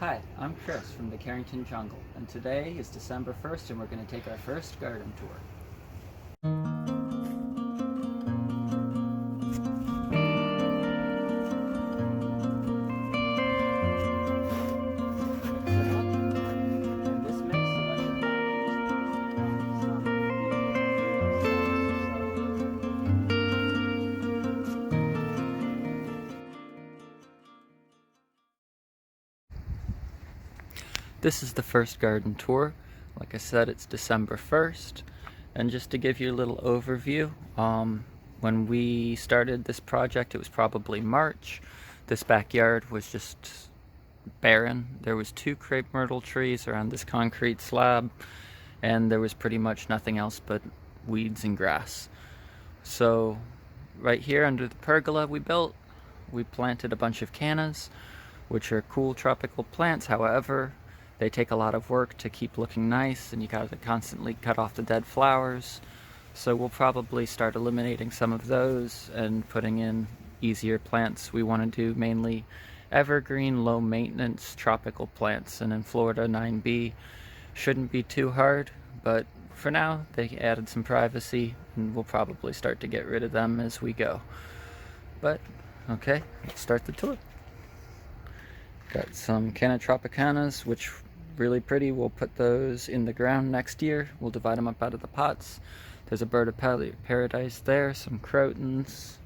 Hi, I'm Chris from the Carrington Jungle, and today is December 1st and we're going to take our first garden tour. This is the first garden tour. Like I said, it's December 1st. And just to give you a little overview, when we started this project, it was probably March. This backyard was just barren. There was 2 crepe myrtle trees around this concrete slab, and there was pretty much nothing else but weeds and grass. So right here under the pergola we planted a bunch of cannas, which are cool tropical plants. However, they take a lot of work to keep looking nice, and you gotta constantly cut off the dead flowers. So we'll probably start eliminating some of those and putting in easier plants. We want to do mainly evergreen, low maintenance tropical plants, and in Florida 9B shouldn't be too hard, but for now they added some privacy and we'll probably start to get rid of them as we go. But okay, let's start the tour. Got some Canna Tropicanas, which really pretty. We'll put those in the ground next year. We'll divide them up out of the pots. There's a bird of paradise there, some crotons,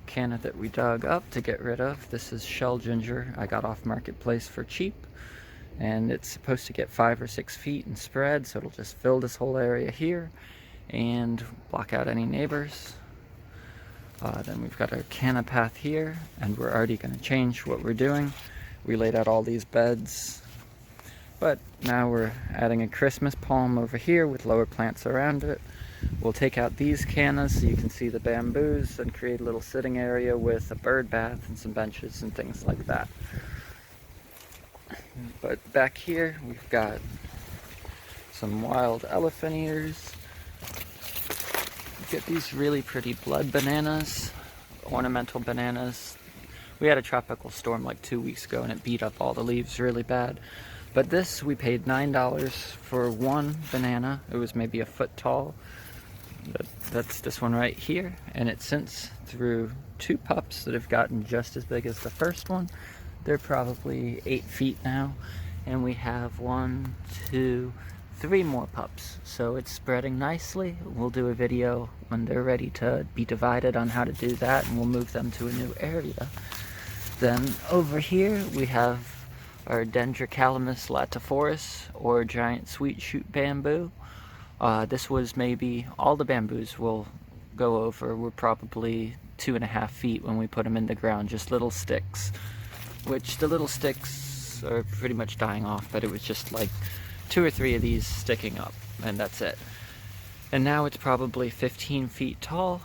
canna that we dug up to get rid of. This is shell ginger I got off Marketplace for cheap, and it's supposed to get 5 or 6 feet in spread, so it'll just fill this whole area here and block out any neighbors. Then we've got our canna path here, and we're already going to change what we're doing. We laid out all these beds, but now we're adding a Christmas palm over here with lower plants around it. We'll take out these cannas so you can see the bamboos and create a little sitting area with a bird bath and some benches and things like that. But back here we've got some wild elephant ears. Get these really pretty blood bananas, ornamental bananas. We had a tropical storm like 2 weeks ago and it beat up all the leaves really bad. But this, we paid $9 for one banana. It was maybe a foot tall. That's this one right here. And it since threw 2 pups that have gotten just as big as the first one. They're probably 8 feet now. And we have 1, 2, 3 more pups. So it's spreading nicely. We'll do a video when they're ready to be divided on how to do that, and we'll move them to a new area. Then over here we have our Dendrocalamus latiformis, or giant sweet shoot bamboo. This was maybe, all the bamboos we'll go over were probably 2.5 feet when we put them in the ground, just little sticks, which the little sticks are pretty much dying off, but it was just like 2 or 3 of these sticking up, and that's it. And now it's probably 15 feet tall,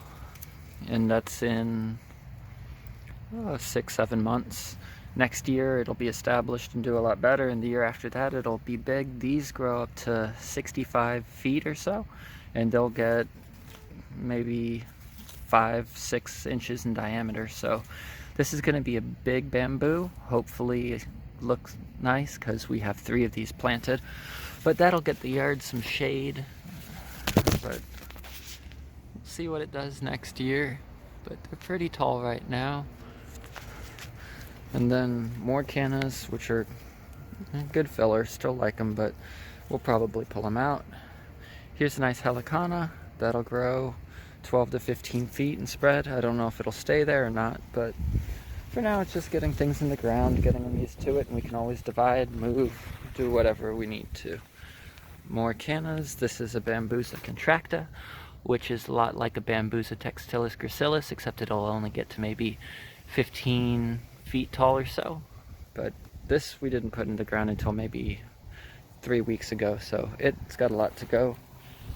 and that's in 6-7 months. Next year it'll be established and do a lot better, and the year after that it'll be big. These grow up to 65 feet or so, and they'll get maybe 5-6 inches in diameter. So this is going to be a big bamboo. Hopefully it looks nice because we have 3 of these planted, but that'll get the yard some shade. But we'll see what it does next year. But they're pretty tall right now. And then more cannas, which are good filler, still like them, but we'll probably pull them out. Here's a nice helicana that'll grow 12 to 15 feet in spread. I don't know if it'll stay there or not, but for now it's just getting things in the ground, getting them used to it, and we can always divide, move, do whatever we need to. More cannas. This is a Bambusa contracta, which is a lot like a Bambusa textilis gracilis, except it'll only get to maybe 15 feet tall or so. But this we didn't put in the ground until maybe 3 weeks ago, so it's got a lot to go.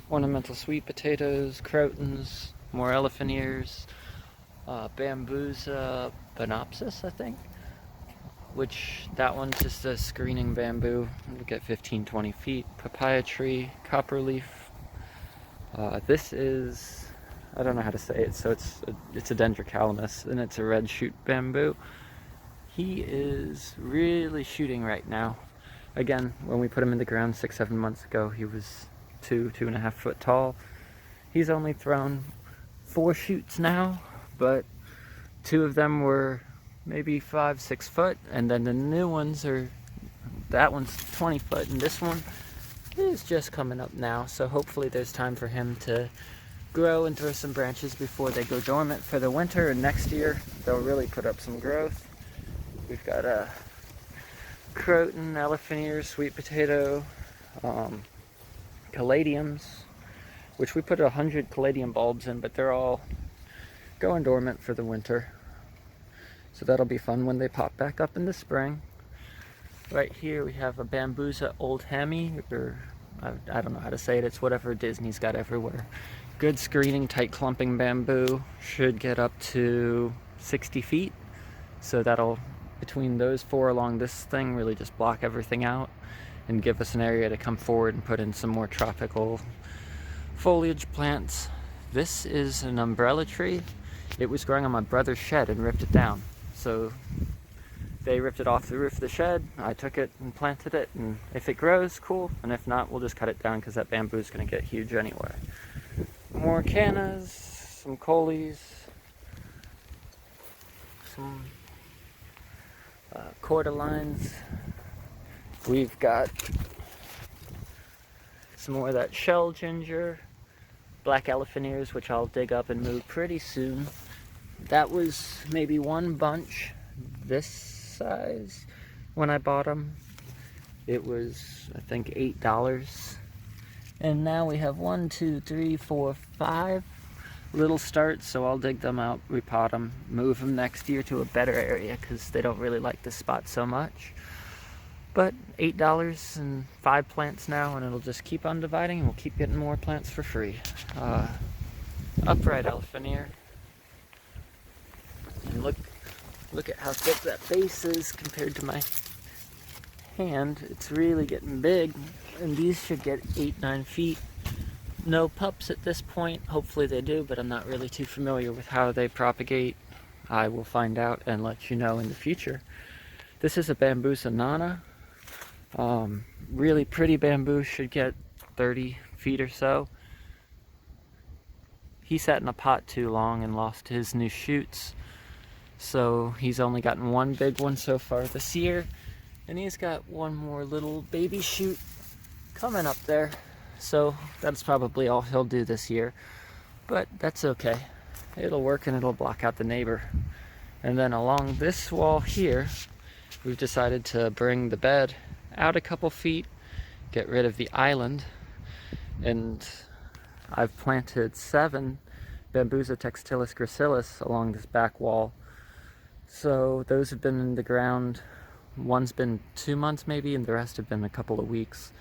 Ornamental sweet potatoes, crotons, more elephant ears, Bambusa banopsis, I think, which that one's just a screening bamboo. We'll get 15-20 feet. Papaya tree, copperleaf. This is, I don't know how to say it, so it's a Dendrocalamus, and it's a red shoot bamboo. He is really shooting right now. Again, when we put him in the ground 6-7 months ago, he was 2.5 foot tall. He's only thrown 4 shoots now, but 2 of them were maybe 5-6 foot, and then the new ones are, that one's 20 foot, and this one is just coming up now, so hopefully there's time for him to grow and throw some branches before they go dormant for the winter, and next year they'll really put up some growth. We've got a croton, elephant ear, sweet potato, caladiums, which we put 100 caladium bulbs in, but they're all going dormant for the winter. So that'll be fun when they pop back up in the spring. Right here we have a bambusa old hammy, or I don't know how to say it, it's whatever Disney's got everywhere. Good screening, tight clumping bamboo, should get up to 60 feet. So that'll, between those 4 along this thing, really just block everything out and give us an area to come forward and put in some more tropical foliage plants. This is an umbrella tree. It was growing on my brother's shed and ripped it down. So they ripped it off the roof of the shed. I took it and planted it, and if it grows, cool, and if not, we'll just cut it down because that bamboo is going to get huge anyway. More cannas, some coleus, some cordyline. We've got some more of that shell ginger, black elephant ears, which I'll dig up and move pretty soon. That was maybe one bunch this size when I bought them. It was, I think, $8. And now we have 1, 2, 3, 4, 5 little starts, so I'll dig them out, repot them, move them next year to a better area because they don't really like this spot so much. But $8 and 5 plants now, and it'll just keep on dividing, and we'll keep getting more plants for free. Upright elephant ear. And look at how thick that base is compared to my hand. It's really getting big, and these should get 8-9 feet. No pups at this point. Hopefully they do, but I'm not really too familiar with how they propagate. I will find out and let you know in the future. This is a bambusa nana. Really pretty bamboo, should get 30 feet or so. He sat in a pot too long and lost his new shoots. So he's only gotten 1 big one so far this year. And he's got 1 more little baby shoot coming up there. So that's probably all he'll do this year. But that's okay. It'll work and it'll block out the neighbor. And then along this wall here, we've decided to bring the bed out a couple feet, get rid of the island, and I've planted 7 Bambusa textilis gracilis along this back wall. So those have been in the ground. One's been 2 months maybe, and the rest have been a couple of weeks.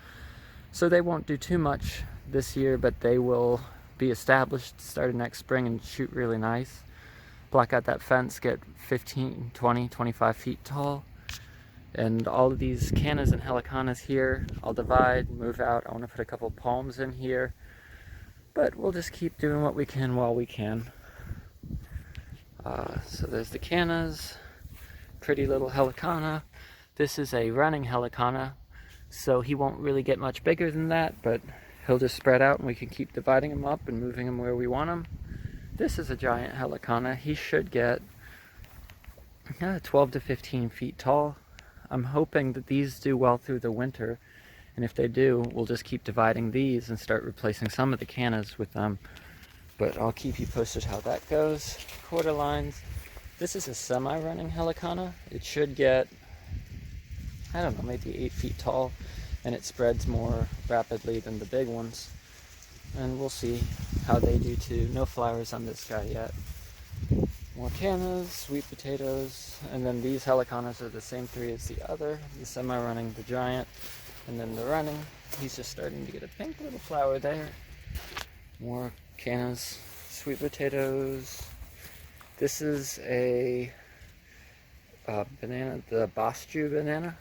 So they won't do too much this year, but they will be established starting next spring and shoot really nice. Block out that fence, get 15, 20, 25 feet tall. And all of these cannas and helicanas here, I'll divide, move out. I want to put a couple palms in here. But we'll just keep doing what we can while we can. So there's the cannas, pretty little helicana. This is a running helicana, so he won't really get much bigger than that, but he'll just spread out and we can keep dividing him up and moving him where we want him. This is a giant helicana. He should get 12 to 15 feet tall. I'm hoping that these do well through the winter, and if they do, we'll just keep dividing these and start replacing some of the cannas with them. But I'll keep you posted how that goes. Cordyline. This is a semi-running helicana. It should get, I don't know, maybe 8 feet tall, and it spreads more rapidly than the big ones. And we'll see how they do too. No flowers on this guy yet. More cannas, sweet potatoes, and then these helicanas are the same 3 as the other. The semi-running, the giant, and then the running. He's just starting to get a pink little flower there. More cannas, sweet potatoes. This is a banana, the Bosju banana,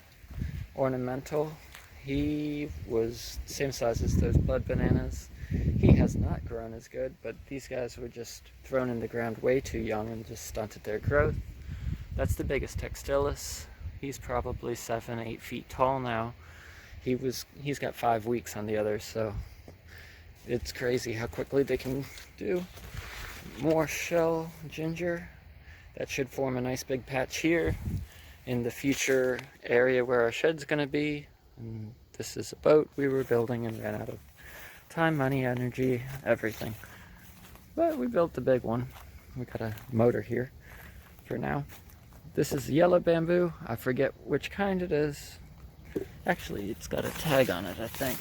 ornamental. He was the same size as those bud bananas. He has not grown as good, but these guys were just thrown in the ground way too young and just stunted their growth. That's the biggest Textilis. He's probably 7-8 feet tall now. He's got 5 weeks on the others, so it's crazy how quickly they can do. More shell ginger. That should form a nice big patch here in the future area where our shed's gonna be. And this is a boat we were building and ran out of time, money, energy, everything. But we built the big one. We got a motor here for now. This is yellow bamboo. I forget which kind it is. Actually, it's got a tag on it, I think.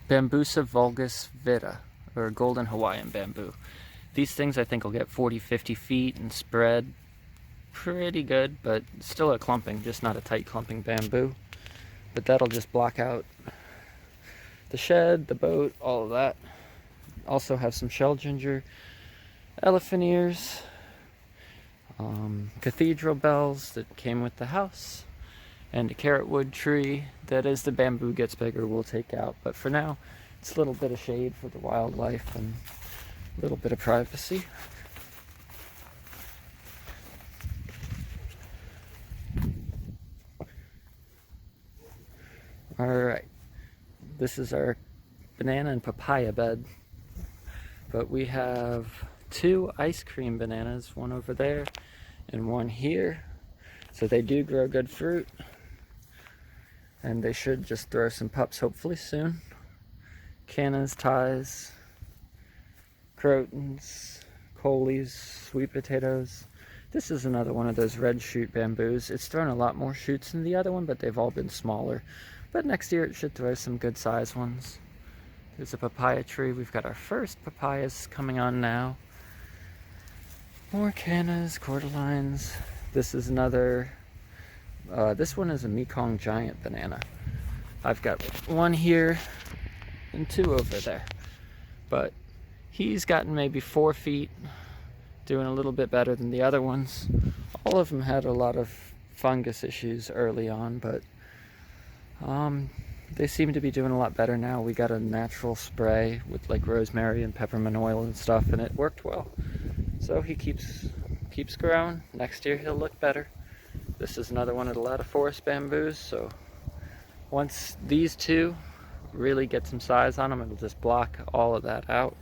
Bambusa vulgus vita, or golden Hawaiian bamboo. These things I think will get 40-50 feet and spread pretty good, but still a clumping, just not a tight clumping bamboo. But that'll just block out the shed, the boat, all of that. Also have some shell ginger, elephant ears, cathedral bells that came with the house, and a carrot wood tree that as the bamboo gets bigger we'll take out. But for now, it's a little bit of shade for the wildlife and a little bit of privacy. Alright, this is our banana and papaya bed. But we have 2 ice cream bananas, one over there and one here. So they do grow good fruit. And they should just throw some pups hopefully soon. Cannas, ties, crotons, coleys, sweet potatoes. This is another one of those red shoot bamboos. It's thrown a lot more shoots than the other one, but they've all been smaller. But next year it should throw some good size ones. There's a papaya tree. We've got our first papayas coming on now. More cannas, cordyline. This is another, this one is a Mekong giant banana. I've got one here and 2 over there. But he's gotten maybe 4 feet, doing a little bit better than the other ones. All of them had a lot of fungus issues early on, but they seem to be doing a lot better now. We got a natural spray with like rosemary and peppermint oil and stuff, and it worked well. So he keeps growing. Next year he'll look better. This is another one of the Latta forest bamboos, so once these 2 really get some size on them, it'll just block all of that out.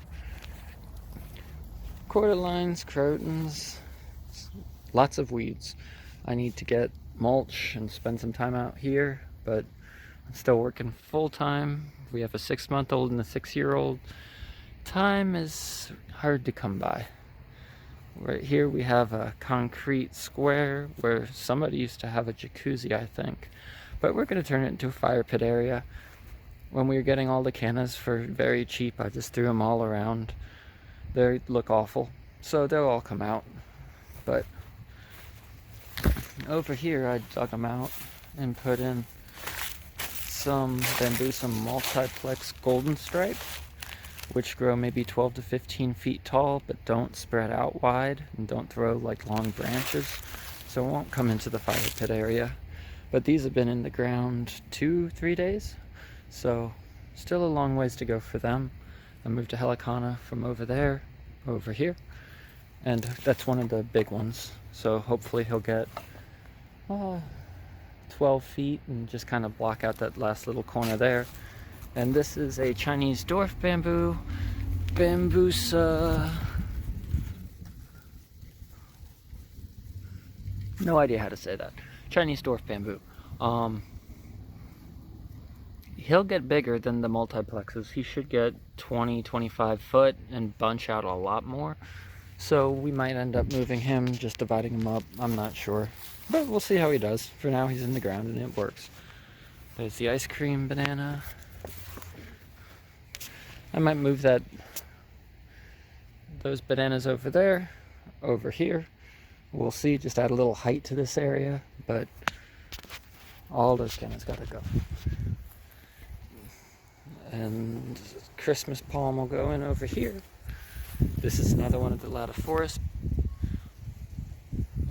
Cordyline, crotons, lots of weeds. I need to get mulch and spend some time out here, but I'm still working full-time. We have a 6-month-old and a 6-year-old. Time is hard to come by. Right here we have a concrete square where somebody used to have a jacuzzi, I think. But we're going to turn it into a fire pit area. When we were getting all the cannas for very cheap, I just threw them all around. They look awful, so they'll all come out. But over here I dug them out and put in some Bambusa multiplex golden stripe, which grow maybe 12 to 15 feet tall, but don't spread out wide and don't throw like long branches, so it won't come into the fire pit area. But these have been in the ground 2-3 days, so still a long ways to go for them. I moved to Helicana from over there, over here, and that's one of the big ones. So hopefully he'll get 12 feet and just kind of block out that last little corner there. And this is a Chinese dwarf bamboo, Bambusa. No idea how to say that. Chinese dwarf bamboo. He'll get bigger than the multiplexes. He should get 20-25 foot and bunch out a lot more. So we might end up moving him, just dividing him up. I'm not sure. But we'll see how he does. For now, he's in the ground and it works. There's the ice cream banana. I might move those bananas over there, over here. We'll see, just add a little height to this area, but all those cannas gotta go. And Christmas palm will go in over here. This is another one of the Latta forest,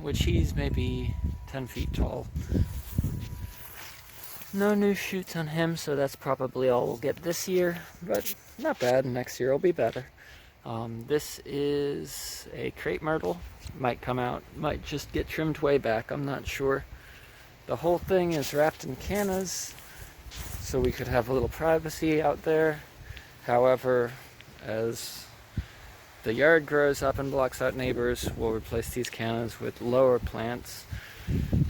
which he's maybe 10 feet tall. No new shoots on him, so that's probably all we'll get this year, but not bad. Next year will be better. This is a crepe myrtle. Might come out, might just get trimmed way back, I'm not sure. The whole thing is wrapped in cannas, so we could have a little privacy out there. However, as the yard grows up and blocks out neighbors, we'll replace these cannas with lower plants.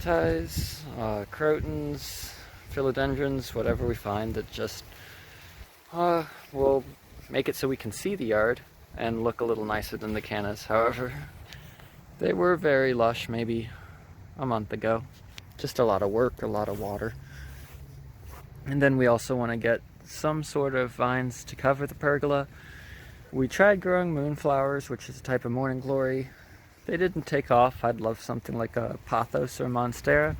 Ties, crotons, philodendrons, whatever we find that just will make it so we can see the yard and look a little nicer than the cannas. However, they were very lush maybe a month ago. Just a lot of work, a lot of water. And then we also want to get some sort of vines to cover the pergola. We tried growing moonflowers, which is a type of morning glory. They didn't take off. I'd love something like a pothos or monstera,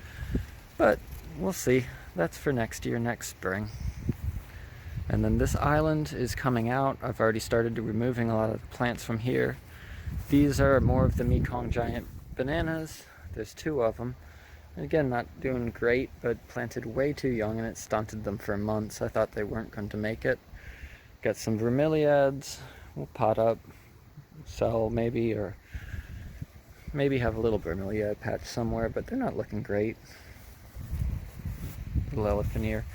but we'll see. That's for next year, next spring. And then this island is coming out. I've already started removing a lot of the plants from here. These are more of the Mekong giant bananas. There's 2 of them. Again, not doing great, but planted way too young and it stunted them for months. I thought they weren't going to make it. Got some bromeliads. We'll pot up, sell maybe, or maybe have a little bromeliad patch somewhere, but they're not looking great. Little elephant ear.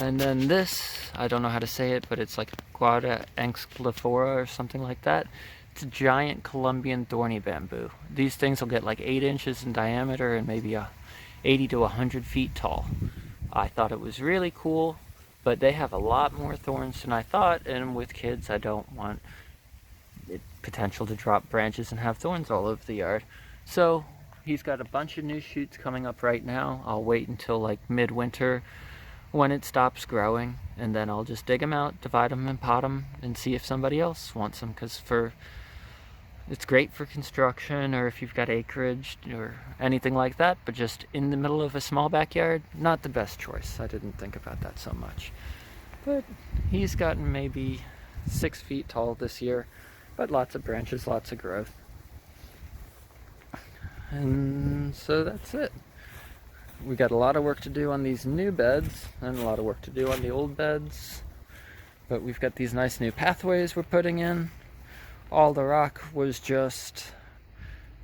And then this, I don't know how to say it, but it's like Guarda excliflora or something like that. It's a giant Colombian thorny bamboo. These things will get like 8 inches in diameter and maybe 80 to 100 feet tall. I thought it was really cool, but they have a lot more thorns than I thought, and with kids I don't want it potential to drop branches and have thorns all over the yard. So he's got a bunch of new shoots coming up right now. I'll wait until like midwinter when it stops growing, and then I'll just dig them out, divide them and pot them, and see if somebody else wants them, because it's great for construction or if you've got acreage or anything like that, but just in the middle of a small backyard, not the best choice. I didn't think about that so much. But he's gotten maybe 6 feet tall this year, but lots of branches, lots of growth. And so that's it. We got a lot of work to do on these new beds and a lot of work to do on the old beds, but we've got these nice new pathways we're putting in. All the rock was just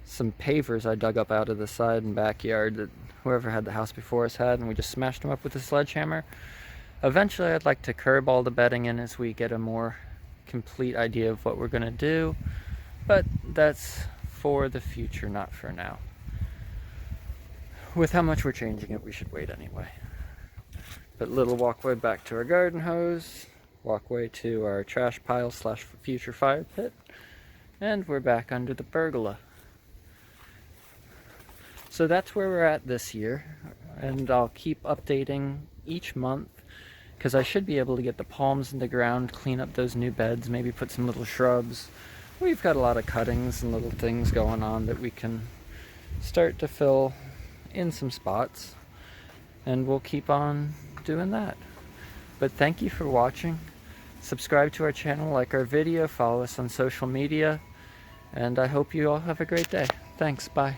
some pavers I dug up out of the side and backyard that whoever had the house before us had, and we just smashed them up with a sledgehammer. Eventually I'd like to curb all the bedding in as we get a more complete idea of what we're going to do, but that's for the future, not for now. With how much we're changing it, we should wait anyway. But little walkway back to our garden hose, walkway to our trash pile / future fire pit, and we're back under the pergola. So that's where we're at this year, and I'll keep updating each month, because I should be able to get the palms in the ground, clean up those new beds, maybe put some little shrubs. We've got a lot of cuttings and little things going on that we can start to fill in some spots, and we'll keep on doing that. But thank you for watching. Subscribe to our channel, like our video, follow us on social media, and I hope you all have a great day. Thanks, bye.